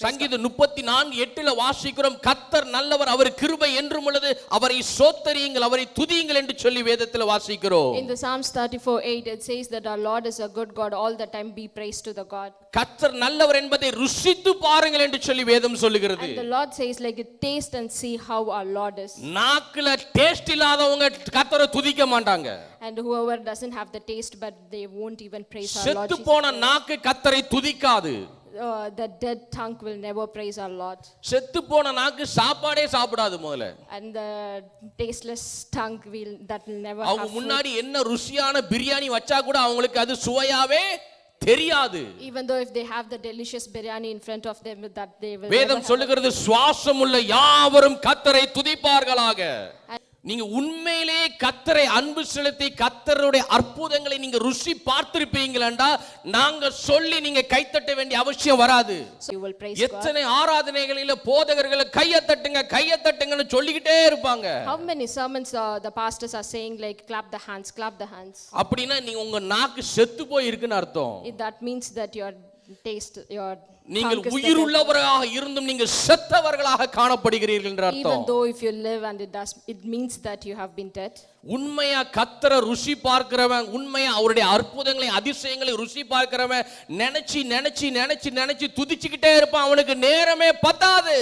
சங்கீதம் 34:8 வாசிக்கிறோம், கர்த்தர் நல்லவர், அவர் கிருபை என்றும் உள்ளது, அவரை ஸ்தோத்திரியுங்கள், அவரை துதியுங்கள் என்று சொல்லி வேதத்தில் வாசிக்கிறோம். In the Psalms 34:8 it says that our Lord is a good God, all the time be praised to the God. கர்த்தர் நல்லவர் என்பதை ருசித்து பாருங்கள் என்று சொல்லி வேதம் சொல்லுகிறது. And the Lord says like taste and see how our Lord is. நாக்குல டேஸ்ட் இல்லாதவங்க கர்த்தரை துதிக்க மாட்டாங்க. And whoever doesn't have the taste but they won't even praise our Lord Jesus. செத்து போன நாக்கு கர்த்தரை துதிக்காது. The dead tongue will never praise our Lord. செத்து போன நாக்கு சாப்பாடே சாப்பிடாது முதல்ல. And the tasteless tongue will never have. அவங்க முன்னாடி என்ன ருசியான பிரியாணி வச்சா கூட அவங்களுக்கு அது சுவையாவே தெரியாது. Even though if they have the delicious biryani in front of them that they will. வேதம் சொல்லுகிறது, சுவாசமுள்ள யாவரும் கர்த்தரை துதிப்பார்களாக. நீங்க உண்மையிலே கர்த்தரை அன்பு செலுத்தி கர்த்தருடைய அற்புதங்களை நீங்க ருசி பார்த்திருப்பீங்களா, நாங்க சொல்லி நீங்க கைத்தட்ட வேண்டிய அவசியம் வராது. எத்தனை ஆராதனைகளில போதகர்கள் கையை தட்டுங்கன்னு சொல்லிக்கிட்டே இருப்பாங்க. How many sermons the pastors are saying like clap the hands. அப்படினா நீங்க உங்க நாக்கு செத்து போய் இருக்குன்னு அர்த்தம். That means that your taste, your நீங்கள் உயிருள்ளவராக இருந்தும் நீங்கள் செத்தவர்களாக காணப்படுகிறீர்கள் என்ற அர்த்தம். Even though if you live and it means that you have been dead. உண்மையா கர்த்தரை ருசி பார்க்கிறவன், உண்மையா அவருடைய அற்புதங்களை அதிசயங்களை ருசி பார்க்கிறவன் நினைச்சு துதிச்சுக்கிட்டே இருப்பான், அவனுக்கு நேரமே பத்தாது.